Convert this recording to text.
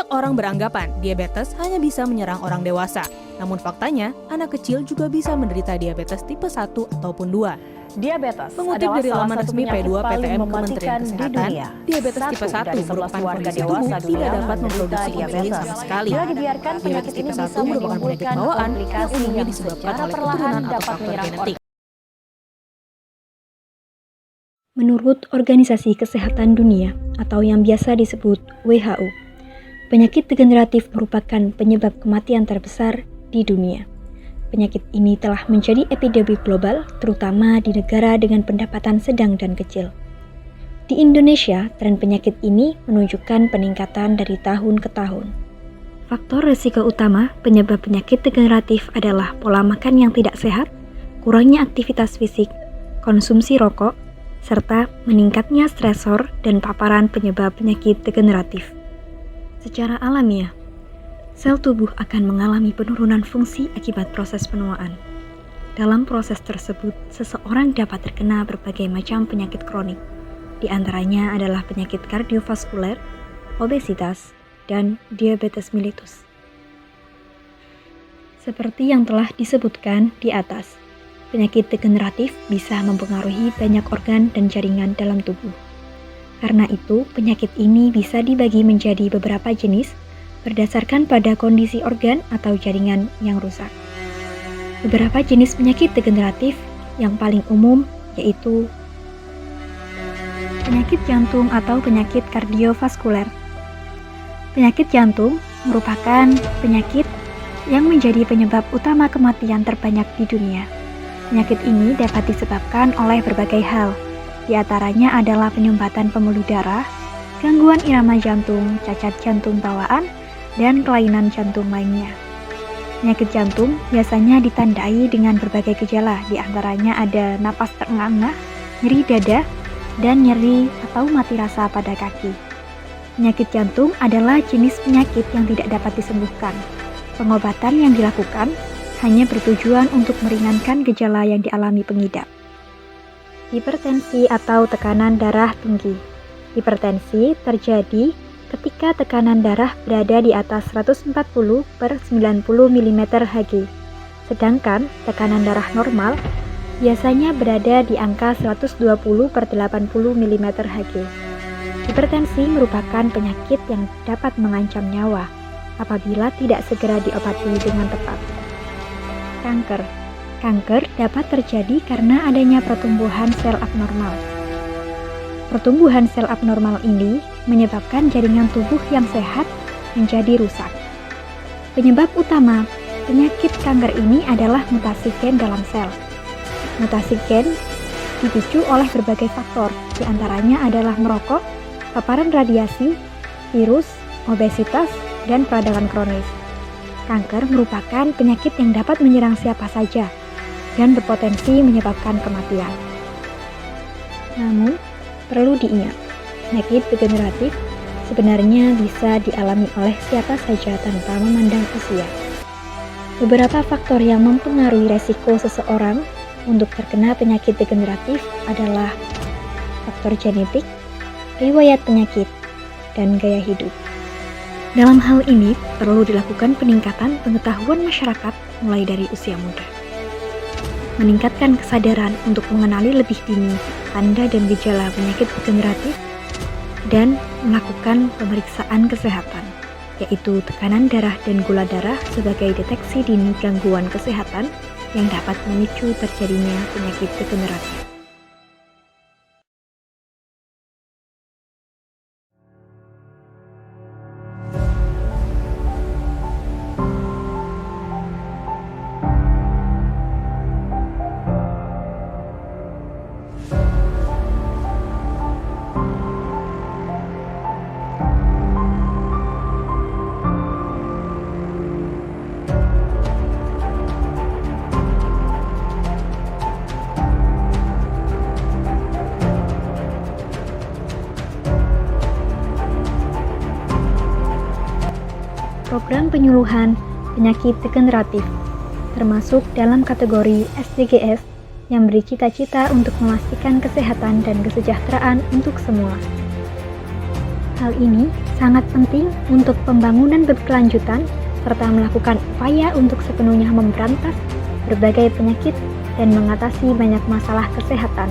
Banyak orang beranggapan diabetes hanya bisa menyerang orang dewasa. Namun faktanya, anak kecil juga bisa menderita diabetes tipe 1 ataupun 2. Diabetes Mengutip adalah dari salah laman satu resmi penyakit P2 paling PTM Kementerian mematikan di Kesehatan, dunia. diabetes tipe 1 Dari 11 merupakan warga kondisi dewasa tubuh dunia tidak dapat menderita memproduksi insulin diabetes. sama sekali. Bila dibiarkan, penyakit Diabetes ini tipe 1 bisa merupakan penyakit menimbulkan bawaan yang komplikasi umumnya yang disebabkan secara oleh perlahan keturunan atau dapat faktor menyerang genetik. Menurut Organisasi Kesehatan Dunia atau yang biasa disebut WHO, penyakit degeneratif merupakan penyebab kematian terbesar di dunia. Penyakit ini telah menjadi epidemi global, terutama di negara dengan pendapatan sedang dan kecil. Di Indonesia, tren penyakit ini menunjukkan peningkatan dari tahun ke tahun. Faktor risiko utama penyebab penyakit degeneratif adalah pola makan yang tidak sehat, kurangnya aktivitas fisik, konsumsi rokok, serta meningkatnya stresor dan paparan penyebab penyakit degeneratif. Secara alamiah, sel tubuh akan mengalami penurunan fungsi akibat proses penuaan. Dalam proses tersebut, seseorang dapat terkena berbagai macam penyakit kronik. Di antaranya adalah penyakit kardiovaskuler, obesitas, dan diabetes mellitus. Seperti yang telah disebutkan di atas, penyakit degeneratif bisa mempengaruhi banyak organ dan jaringan dalam tubuh. Karena itu, penyakit ini bisa dibagi menjadi beberapa jenis berdasarkan pada kondisi organ atau jaringan yang rusak. Beberapa jenis penyakit degeneratif yang paling umum yaitu penyakit jantung atau penyakit kardiovaskuler. Penyakit jantung merupakan penyakit yang menjadi penyebab utama kematian terbanyak di dunia. Penyakit ini dapat disebabkan oleh berbagai hal, di antaranya adalah penyumbatan pembuluh darah, gangguan irama jantung, cacat jantung bawaan, dan kelainan jantung lainnya. Penyakit jantung biasanya ditandai dengan berbagai gejala, di antaranya ada napas terengah-engah, nyeri dada, dan nyeri atau mati rasa pada kaki. Penyakit jantung adalah jenis penyakit yang tidak dapat disembuhkan. Pengobatan yang dilakukan hanya bertujuan untuk meringankan gejala yang dialami pengidap. Hipertensi atau tekanan darah tinggi. Hipertensi terjadi ketika tekanan darah berada di atas 140/90 mm Hg, sedangkan tekanan darah normal biasanya berada di angka 120/80 mm Hg. Hipertensi merupakan penyakit yang dapat mengancam nyawa apabila tidak segera diobati dengan tepat. Kanker. Kanker dapat terjadi karena adanya pertumbuhan sel abnormal. Pertumbuhan sel abnormal ini menyebabkan jaringan tubuh yang sehat menjadi rusak. Penyebab utama penyakit kanker ini adalah mutasi gen dalam sel. Mutasi gen dipicu oleh berbagai faktor, di antaranya adalah merokok, paparan radiasi, virus, obesitas, dan peradangan kronis. Kanker merupakan penyakit yang dapat menyerang siapa saja dan berpotensi menyebabkan kematian. Namun, perlu diingat, penyakit degeneratif sebenarnya bisa dialami oleh siapa saja tanpa memandang usia. Beberapa faktor yang mempengaruhi resiko seseorang untuk terkena penyakit degeneratif adalah faktor genetik, riwayat penyakit, dan gaya hidup. Dalam hal ini, perlu dilakukan peningkatan pengetahuan masyarakat mulai dari usia muda. Meningkatkan kesadaran untuk mengenali lebih dini tanda dan gejala penyakit degeneratif dan melakukan pemeriksaan kesehatan, yaitu tekanan darah dan gula darah sebagai deteksi dini gangguan kesehatan yang dapat memicu terjadinya penyakit degeneratif. Program penyuluhan penyakit degeneratif termasuk dalam kategori SDGs yang bercita-cita untuk memastikan kesehatan dan kesejahteraan untuk semua. Hal ini sangat penting untuk pembangunan berkelanjutan serta melakukan upaya untuk sepenuhnya memberantas berbagai penyakit dan mengatasi banyak masalah kesehatan.